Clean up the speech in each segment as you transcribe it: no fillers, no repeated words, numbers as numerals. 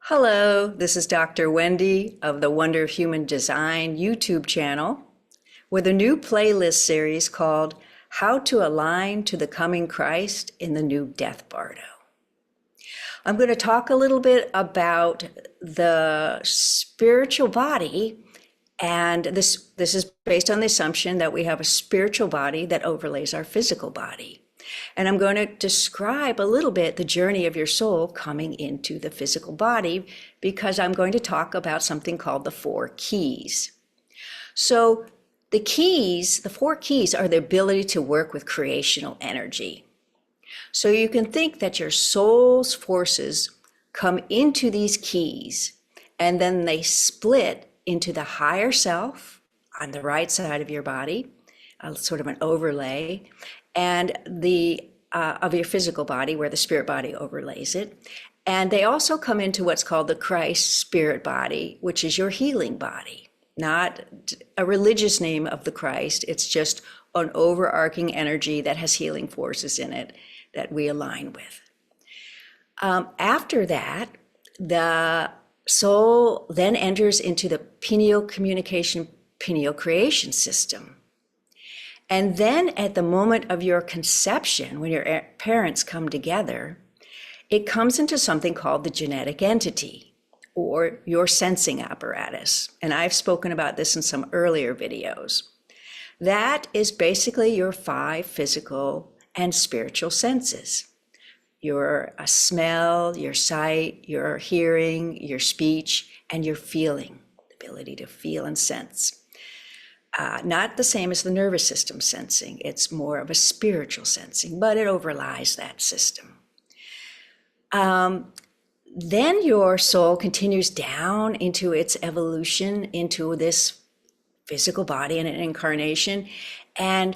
Hello, this is Dr. Wendy of the Wonder of Human Design YouTube channel with a new playlist series called How to Align to the Coming Christ in the New Death Bardo. I'm going to talk a little bit about the spiritual body, and this is based on the assumption that we have a spiritual body that overlays our physical body. And I'm going to describe a little bit the journey of your soul coming into the physical body, because I'm going to talk about something called the four keys. So the four keys are the ability to work with creational energy. So you can think that your soul's forces come into these keys, and then they split into the higher self on the right side of your body, sort of an overlay, and the of your physical body, where the spirit body overlays it. And they also come into what's called the Christ spirit body, which is your healing body, not a religious name of the Christ. It's just an overarching energy that has healing forces in it that we align with. After that, the soul then enters into the pineal communication, pineal creation system. And then at the moment of your conception, when your parents come together, it comes into something called the genetic entity, or your sensing apparatus. And I've spoken about this in some earlier videos. That is basically your 5 physical and spiritual senses. Your smell, your sight, your hearing, your speech, and your feeling, the ability to feel and sense. Not the same as the nervous system sensing. It's more of a spiritual sensing, but it overlies that system. Then your soul continues down into its evolution into this physical body and an incarnation, and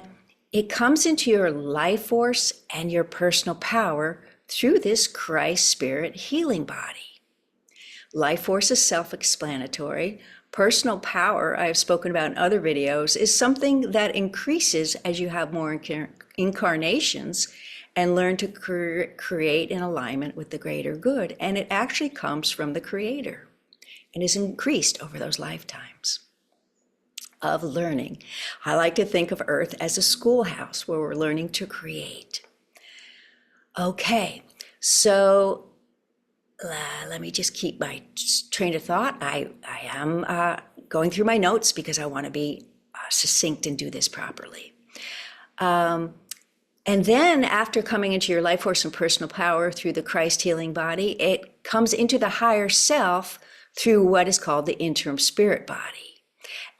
it comes into your life force and your personal power through this Christ spirit healing body. Life force is self-explanatory. Personal power, I've spoken about in other videos, is something that increases as you have more incarnations and learn to create in alignment with the greater good. And it actually comes from the Creator and is increased over those lifetimes of learning. I like to think of Earth as a schoolhouse where we're learning to create. Okay, so let me just keep my train of thought. I am going through my notes because I want to be succinct and do this properly. And then after coming into your life force and personal power through the Christ healing body, it comes into the higher self through what is called the interim spirit body.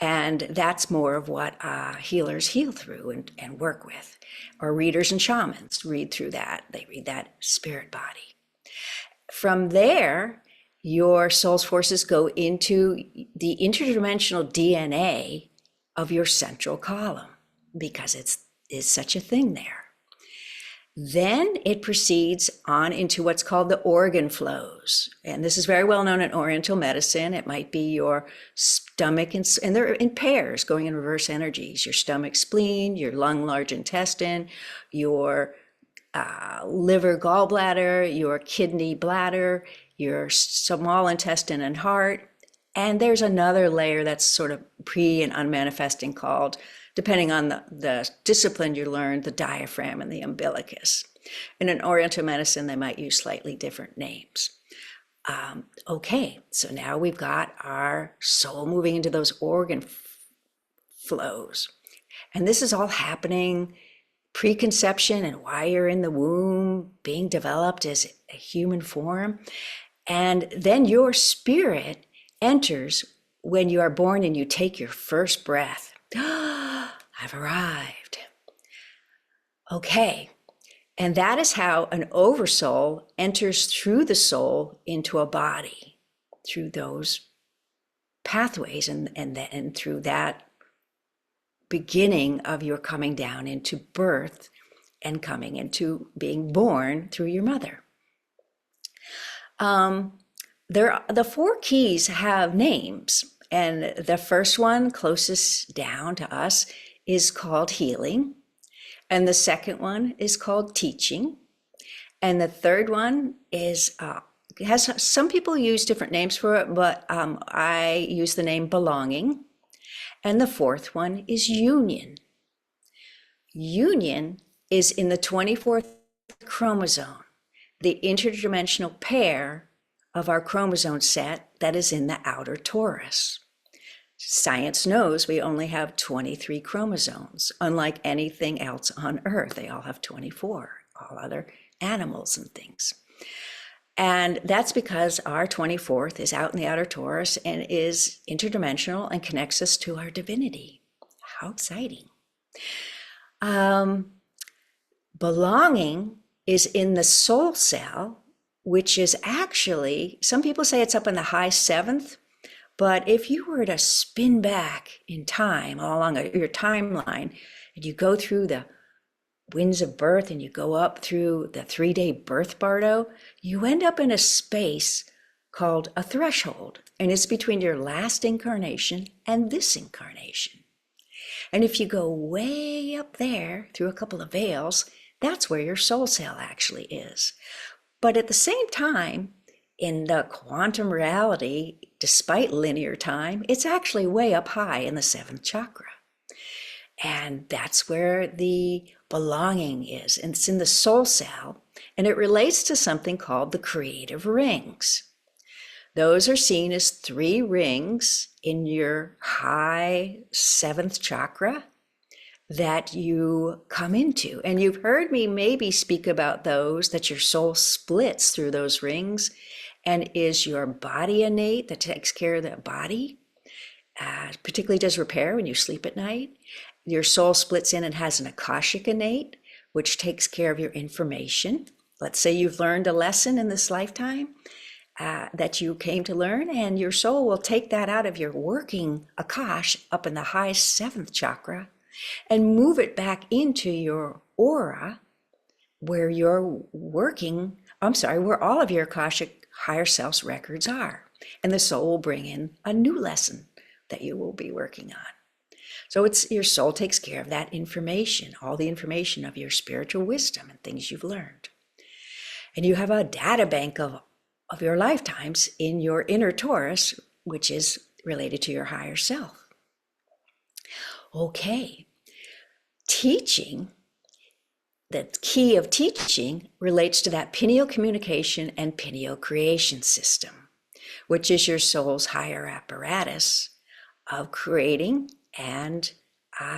And that's more of what healers heal through and work with, or readers and shamans read through that. They read that spirit body. From there, your soul's forces go into the interdimensional DNA of your central column, because it is such a thing there. Then it proceeds on into what's called the organ flows. And this is very well known in Oriental medicine. It might be your stomach, and they're in pairs going in reverse energies. Your stomach, spleen, your lung, large intestine, your liver, gallbladder, your kidney, bladder, your small intestine and heart. And there's another layer that's sort of pre and unmanifesting called, depending on the discipline you learn, the diaphragm and the umbilicus. And in Oriental medicine, they might use slightly different names. Okay, so now we've got our soul moving into those organ flows. And this is all happening preconception and while you're in the womb being developed as a human form. And then your spirit enters when you are born and you take your first breath. I've arrived. Okay. And that is how an oversoul enters through the soul into a body, through those pathways and through that beginning of your coming down into birth and coming into being born through your mother. The 4 keys have names, and the first one closest down to us is called healing, and the second one is called teaching, and the third one is has some people use different names for it, but I use the name belonging. And the fourth one is union. Union is in the 24th chromosome, the interdimensional pair of our chromosome set that is in the outer torus. Science knows we only have 23 chromosomes, unlike anything else on Earth. They all have 24, all other animals and things. And that's because our 24th is out in the outer torus and is interdimensional and connects us to our divinity. How exciting. Belonging is in the soul cell, which is actually, some people say it's up in the high seventh, but if you were to spin back in time all along your timeline, and you go through the winds of birth and you go up through the 3-day birth Bardo, you end up in a space called a threshold, and it's between your last incarnation and this incarnation. And if you go way up there through a couple of veils, that's where your soul cell actually is. But at the same time, in the quantum reality, despite linear time, it's actually way up high in the 7th chakra. And that's where the belonging is. And it's in the soul cell, and it relates to something called the creative rings. Those are seen as 3 rings in your high 7th chakra that you come into. And you've heard me maybe speak about those, that your soul splits through those rings and is your body innate that takes care of the body, particularly does repair when you sleep at night. Your soul splits in and has an Akashic innate, which takes care of your information. Let's say you've learned a lesson in this lifetime that you came to learn, and your soul will take that out of your working Akash up in the high 7th chakra and move it back into your aura where you're working, where all of your Akashic higher self's records are. And the soul will bring in a new lesson that you will be working on. So it's your soul takes care of that information, all the information of your spiritual wisdom and things you've learned. And you have a data bank of your lifetimes in your inner torus, which is related to your higher self. Okay, teaching, the key of teaching relates to that pineal communication and pineal creation system, which is your soul's higher apparatus of creating and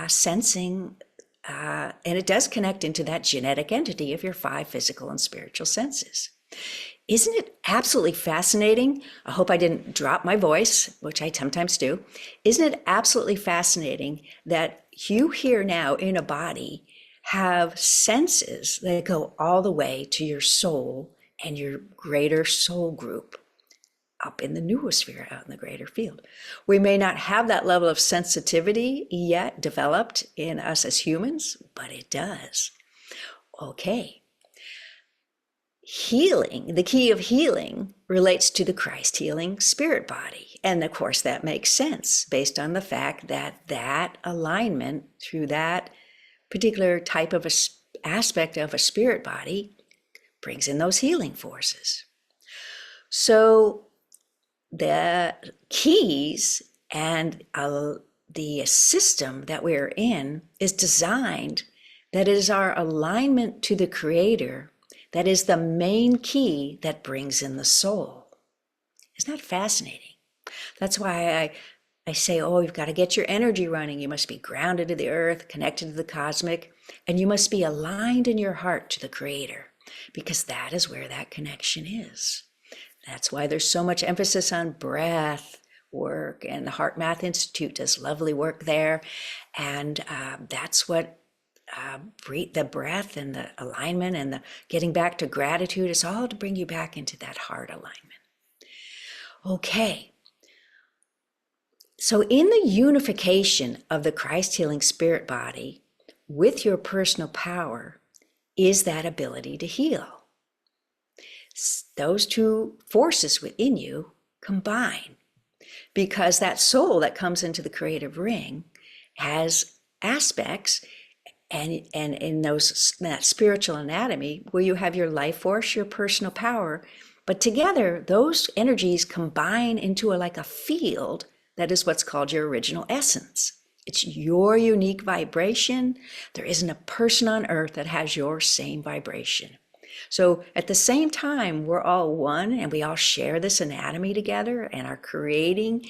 sensing, and it does connect into that genetic entity of your 5 physical and spiritual senses. Isn't it absolutely fascinating? I hope I didn't drop my voice, which I sometimes do. Isn't it absolutely fascinating that you here now in a body have senses that go all the way to your soul and your greater soul group up in the noosphere, out in the greater field? We may not have that level of sensitivity yet developed in us as humans, but it does. Okay. Healing, the key of healing relates to the Christ healing spirit body. And of course, that makes sense based on the fact that that alignment through that particular type of aspect of a spirit body brings in those healing forces. So the keys and the system that we're in is designed that it is our alignment to the Creator that is the main key that brings in the soul. Isn't that fascinating? That's why I say, you've got to get your energy running. You must be grounded to the earth, connected to the cosmic, and you must be aligned in your heart to the Creator, because that is where that connection is. That's why there's so much emphasis on breath work, and the Heart Math Institute does lovely work there. And that's what the breath and the alignment and the getting back to gratitude is all to bring you back into that heart alignment. Okay. So in the unification of the Christ healing spirit body with your personal power is that ability to heal. Those two forces within you combine, because that soul that comes into the creative ring has aspects and in that spiritual anatomy where you have your life force, your personal power, But together, those energies combine into like a field that is what's called your original essence. It's your unique vibration. There isn't a person on earth that has your same vibration. So at the same time, we're all one and we all share this anatomy together and are creating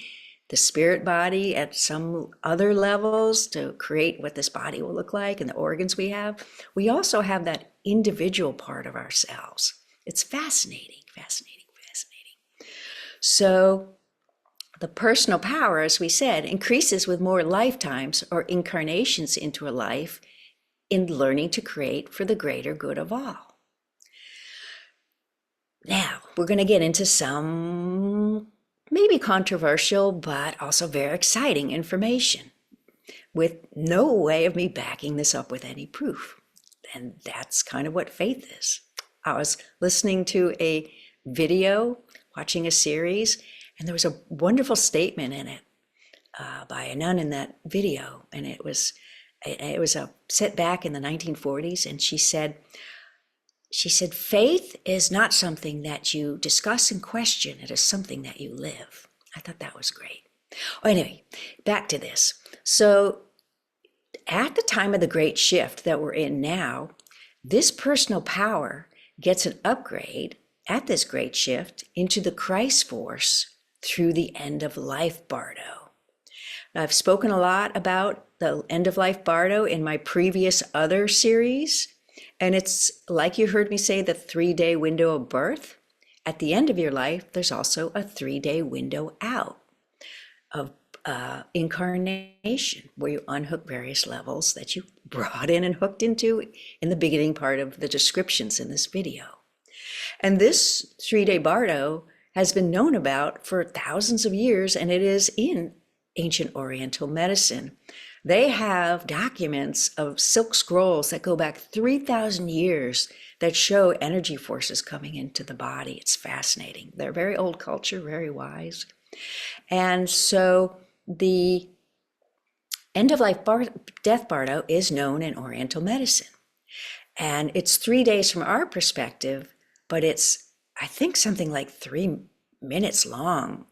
the spirit body at some other levels to create what this body will look like and the organs we have. We also have that individual part of ourselves. It's fascinating, fascinating, fascinating. So the personal power, as we said, increases with more lifetimes or incarnations into a life in learning to create for the greater good of all. Now, we're going to get into some maybe controversial, but also very exciting information with no way of me backing this up with any proof. And that's kind of what faith is. I was listening to a video, watching a series, and there was a wonderful statement in it by a nun in that video. And it was a set back in the 1940s. And she said, faith is not something that you discuss and question. It is something that you live. I thought that was great. Oh, anyway, back to this. So at the time of the great shift that we're in now, this personal power gets an upgrade at this great shift into the Christ force through the end of life Bardo. I've spoken a lot about the end of life Bardo in my previous other series. And it's like you heard me say, the 3-day window of birth. At the end of your life, there's also a 3-day window out of incarnation, where you unhook various levels that you brought in and hooked into in the beginning part of the descriptions in this video. And this 3-day Bardo has been known about for thousands of years, and it is in ancient Oriental medicine. They have documents of silk scrolls that go back 3,000 years that show energy forces coming into the body. It's fascinating. They're very old culture, very wise. And so the end of life death Bardo is known in Oriental medicine. And it's 3 days from our perspective, but it's, I think, something like 3 minutes long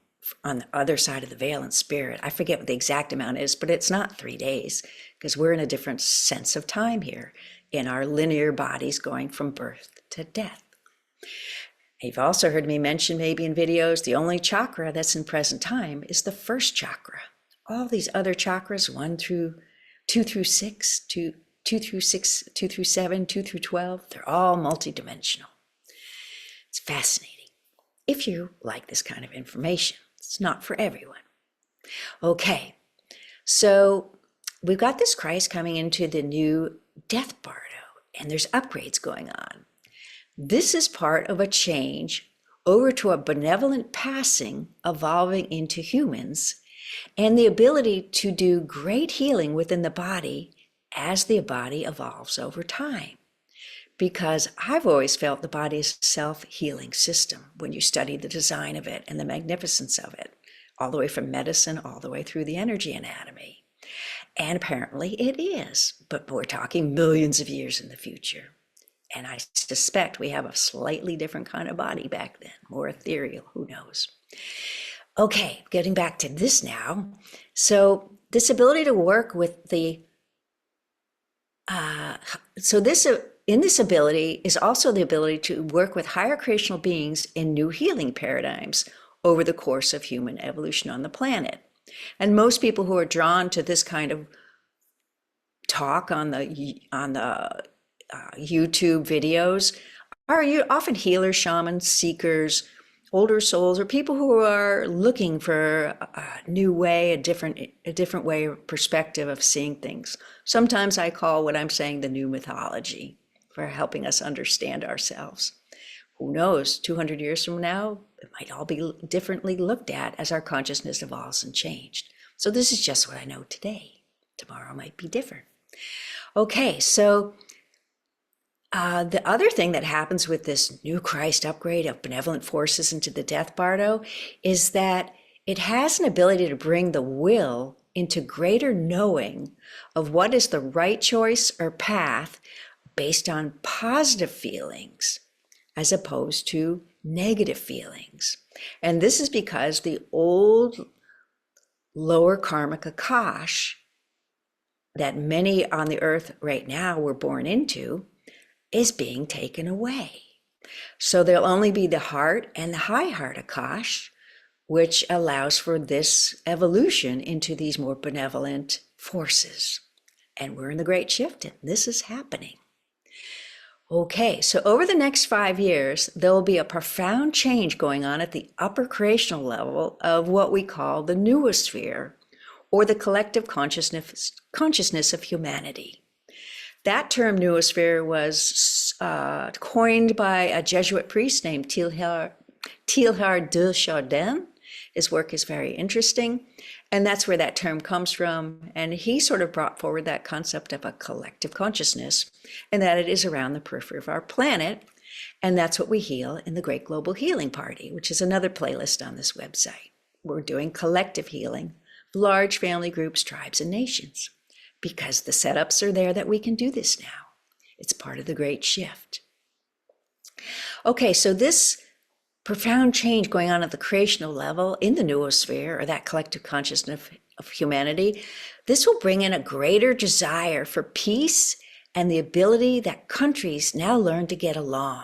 on the other side of the veil in spirit. I forget what the exact amount is, but it's not 3 days because we're in a different sense of time here in our linear bodies going from birth to death. You've also heard me mention maybe in videos, the only chakra that's in present time is the first chakra. All these other chakras, 2 through 6, 2 through 6, 2 through 7, 2 through 12, they're all multidimensional. It's fascinating if you like this kind of information. It's not for everyone. Okay, so we've got this Christ coming into the new death Bardo, and there's upgrades going on. This is part of a change over to a benevolent passing, evolving into humans, and the ability to do great healing within the body as the body evolves over time. Because I've always felt the body is a self-healing system when you study the design of it and the magnificence of it, all the way from medicine, all the way through the energy anatomy. And apparently it is, but we're talking millions of years in the future. And I suspect we have a slightly different kind of body back then, more ethereal, who knows. Okay, getting back to this now. So this ability to work with the, in this ability is also the ability to work with higher creational beings in new healing paradigms over the course of human evolution on the planet. And most people who are drawn to this kind of talk on the YouTube videos are often healers, shamans, seekers, older souls, or people who are looking for a new way, a different way or perspective of seeing things. Sometimes I call what I'm saying the new mythology for helping us understand ourselves. Who knows, 200 years from now, it might all be differently looked at as our consciousness evolves and changed. So this is just what I know today. Tomorrow might be different. Okay, so the other thing that happens with this new Christ upgrade of benevolent forces into the death Bardo is that it has an ability to bring the will into greater knowing of what is the right choice or path based on positive feelings, as opposed to negative feelings. And this is because the old lower karmic akash that many on the earth right now were born into is being taken away. So there'll only be the heart and the high heart akash, which allows for this evolution into these more benevolent forces. And we're in the great shift, and this is happening. Okay, so over the next 5 years, there will be a profound change going on at the upper creational level of what we call the noosphere, or the collective consciousness of humanity. That term noosphere was coined by a Jesuit priest named Teilhard de Chardin. His work is very interesting, and that's where that term comes from. And he sort of brought forward that concept of a collective consciousness, and that it is around the periphery of our planet. And that's what we heal in the Great Global Healing Party, which is another playlist on this website. We're doing collective healing, large family groups, tribes, and nations, because the setups are there that we can do this now. It's part of the great shift. Okay, so this profound change going on at the creational level in the noosphere, or that collective consciousness of humanity, this will bring in a greater desire for peace and the ability that countries now learn to get along.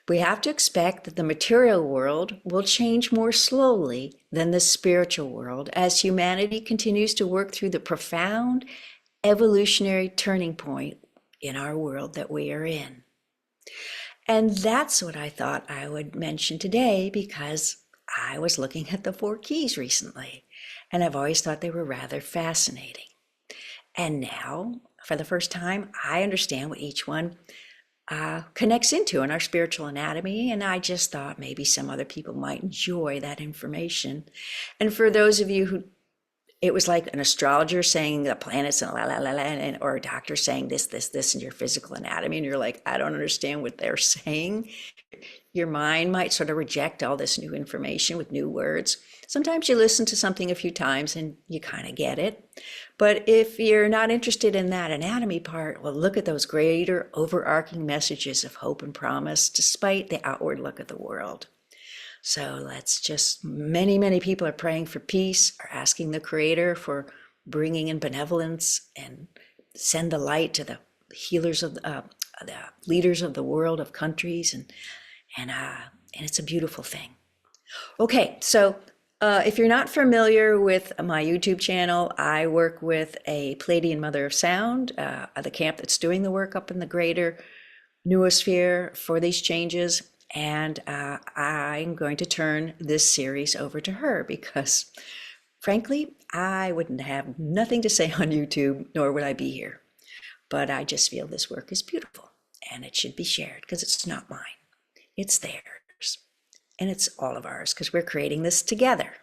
We have to expect that the material world will change more slowly than the spiritual world as humanity continues to work through the profound evolutionary turning point in our world that we are in. And that's what I thought I would mention today, because I was looking at the 4 keys recently, and I've always thought they were rather fascinating. And now, for the first time, I understand what each one connects into in our spiritual anatomy, and I just thought maybe some other people might enjoy that information. And for those of you who, it was like an astrologer saying the planets and or a doctor saying this in your physical anatomy, and you're like, I don't understand what they're saying. Your mind might sort of reject all this new information with new words. Sometimes you listen to something a few times and you kind of get it. But if you're not interested in that anatomy part, well, look at those greater overarching messages of hope and promise, despite the outward look of the world. So let's just, many people are praying for peace, are asking the Creator for bringing in benevolence and send the light to the healers of the leaders of the world, of countries, and it's a beautiful thing. Okay, so if you're not familiar with my YouTube channel, I work with a Pleiadian Mother of Sound, the camp that's doing the work up in the greater noosphere for these changes. And I'm going to turn this series over to her because, frankly, I wouldn't have nothing to say on YouTube, nor would I be here. But I just feel this work is beautiful and it should be shared because it's not mine. It's theirs. And it's all of ours because we're creating this together.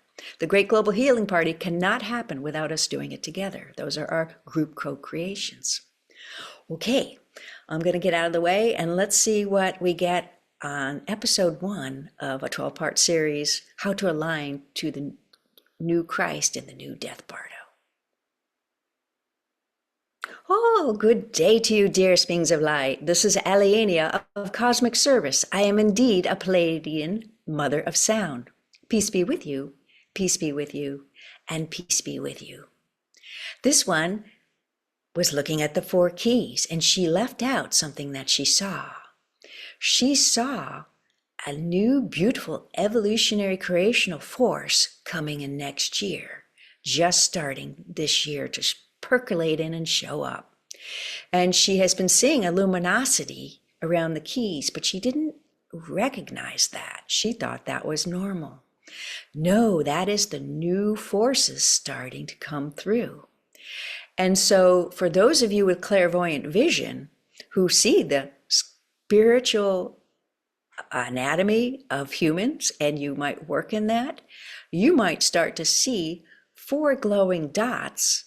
The Great Global Healing Party cannot happen without us doing it together. Those are our group co-creations. Okay, I'm going to get out of the way and let's see what we get on episode 1 of a 12-part series, How to Align to the New Christ in the New Death Bardo. Oh, good day to you, dearest beings of light. This is Allaenea of Cosmic Service. I am indeed a Pleiadian Mother of Sound. Peace be with you, peace be with you, and peace be with you. This one was looking at the 4 keys, and she left out something that she saw. She saw a new, beautiful, evolutionary creational force coming in next year, just starting this year to percolate in and show up. And she has been seeing a luminosity around the keys, but she didn't recognize that. She thought that was normal. No, that is the new forces starting to come through. And so for those of you with clairvoyant vision who see the spiritual anatomy of humans, and you might work in that, you might start to see 4 glowing dots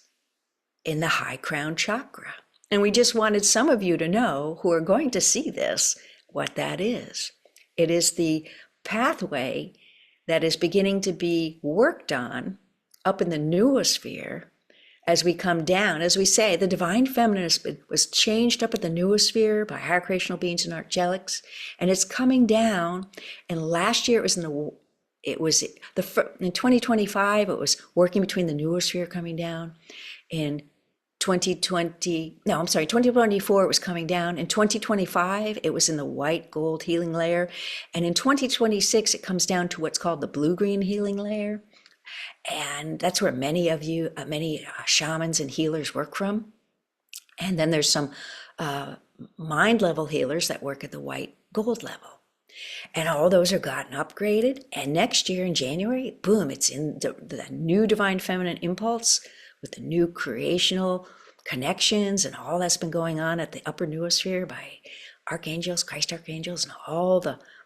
in the high crown chakra. And we just wanted some of you to know who are going to see this, what that is. It is the pathway that is beginning to be worked on up in the noosphere as we come down, as we say, the divine feminine was changed up at the noosphere by higher creational beings and angelics, and it's coming down. And last year in 2025, it was working between the noosphere coming down. In 2024, it was coming down. In 2025, it was in the white gold healing layer. And in 2026, it comes down to what's called the blue-green healing layer. And that's where many shamans and healers work from. And then there's some mind level healers that work at the white gold level. And all those are gotten upgraded. And next year in January, boom, it's in the new divine feminine impulse with the new creational connections and all that's been going on at the upper noosphere by archangels, Christ archangels, and all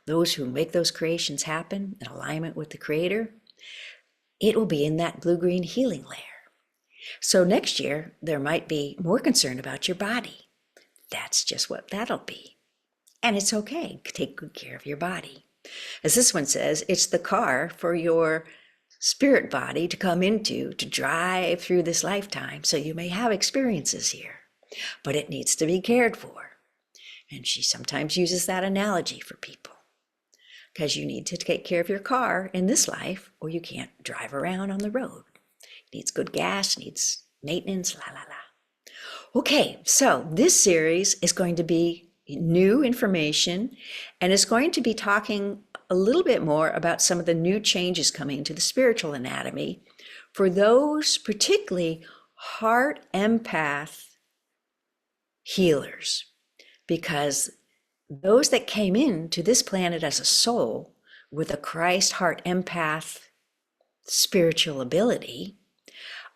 those who make those creations happen in alignment with the Creator. It will be in that blue-green healing layer. So next year, there might be more concern about your body. That's just what that'll be. And it's okay. Take good care of your body. As this one says, it's the car for your spirit body to come into, to drive through this lifetime, so you may have experiences here. But it needs to be cared for. And she sometimes uses that analogy for people. Because you need to take care of your car in this life, or you can't drive around on the road. It needs good gas, needs maintenance, la la la. Okay, so this series is going to be new information, and it's going to be talking a little bit more about some of the new changes coming into the spiritual anatomy for those particularly heart empath healers, because those that came into this planet as a soul with a Christ heart empath spiritual ability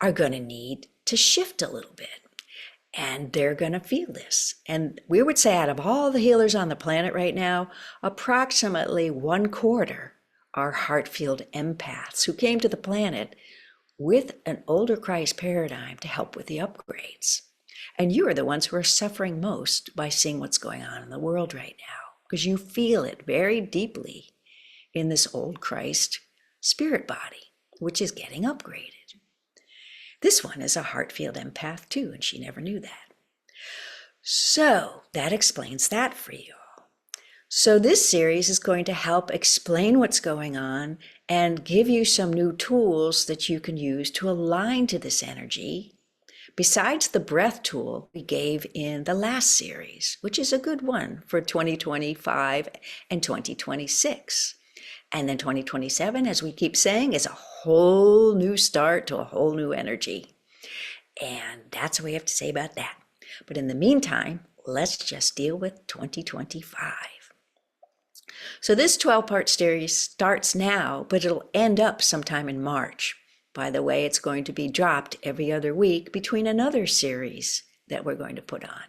are going to need to shift a little bit. And they're going to feel this. And we would say out of all the healers on the planet right now, approximately 1/4 are heart field empaths who came to the planet with an older Christ paradigm to help with the upgrades. And you are the ones who are suffering most by seeing what's going on in the world right now, because you feel it very deeply in this old Christ spirit body, which is getting upgraded. This one is a heart field empath too, and she never knew that. So that explains that for you all. So this series is going to help explain what's going on and give you some new tools that you can use to align to this energy, besides the breath tool we gave in the last series, which is a good one for 2025 and 2026. And then 2027, as we keep saying, is a whole new start to a whole new energy. And that's what we have to say about that. But in the meantime, let's just deal with 2025. So this 12-part series starts now, but it'll end up sometime in March. By the way, it's going to be dropped every other week between another series that we're going to put on.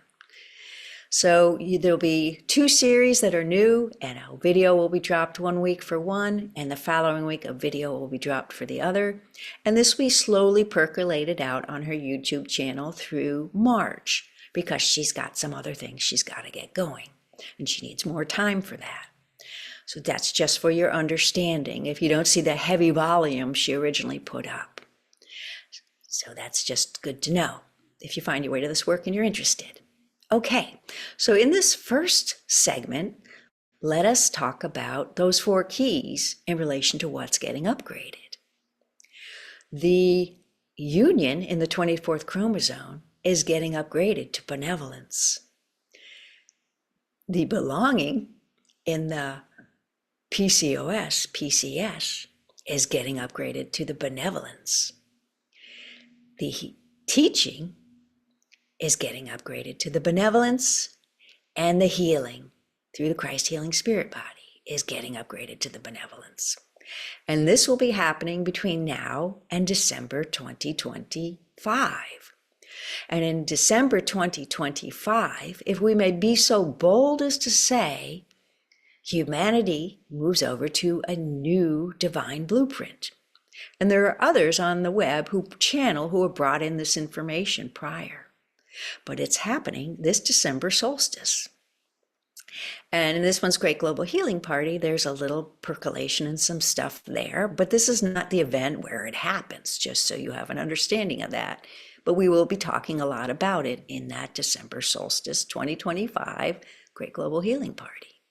So there'll be 2 series that are new, and a video will be dropped 1 week for one, and the following week a video will be dropped for the other. And this will be slowly percolated out on her YouTube channel through March, because she's got some other things she's got to get going, and she needs more time for that. So that's just for your understanding, if you don't see the heavy volume she originally put up. So that's just good to know if you find your way to this work and you're interested. Okay, so in this first segment, let us talk about those 4 keys in relation to what's getting upgraded. The union in the 24th chromosome is getting upgraded to benevolence. The belonging in the PCS, is getting upgraded to the benevolence. The teaching is getting upgraded to the benevolence, and the healing through the Christ healing spirit body is getting upgraded to the benevolence. And this will be happening between now and December 2025. And in December 2025, if we may be so bold as to say, humanity moves over to a new divine blueprint. And there are others on the web who have brought in this information prior. But it's happening this December solstice. And in this one's Great Global Healing Party, there's a little percolation and some stuff there, but this is not the event where it happens, just so you have an understanding of that. But we will be talking a lot about it in that December solstice 2025 Great Global Healing Party.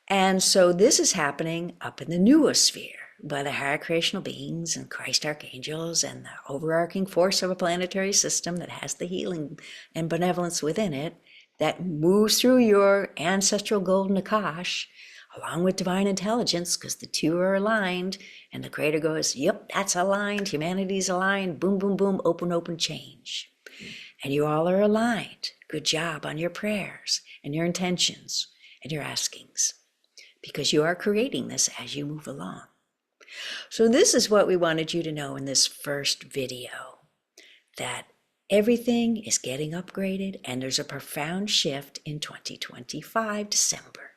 And so this is happening up in the noosphere by the higher creational beings and Christ archangels and the overarching force of a planetary system that has the healing and benevolence within it that moves through your ancestral golden Akash along with divine intelligence, because the two are aligned, and the creator goes, yep, that's aligned, humanity's aligned, boom, boom, boom, open, open, change. And you all are aligned. Good job on your prayers and your intentions and your askings, because you are creating this as you move along. So this is what we wanted you to know in this first video, that everything is getting upgraded and there's a profound shift in 2025 December.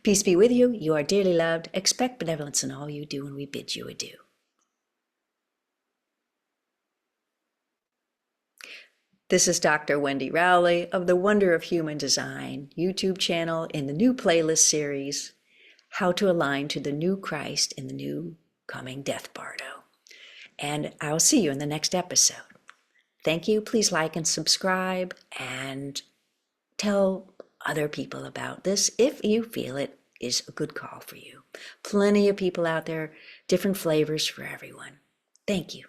Peace be with you. You are dearly loved. Expect benevolence in all you do, and we bid you adieu. This is Dr. Wendy Rowley of the Wonder of Human Design YouTube channel in the new playlist series, How to Align to the New Christ in the New Coming Death Bardo. And I'll see you in the next episode. Thank you. Please like and subscribe and tell other people about this if you feel it is a good call for you. Plenty of people out there, different flavors for everyone. Thank you.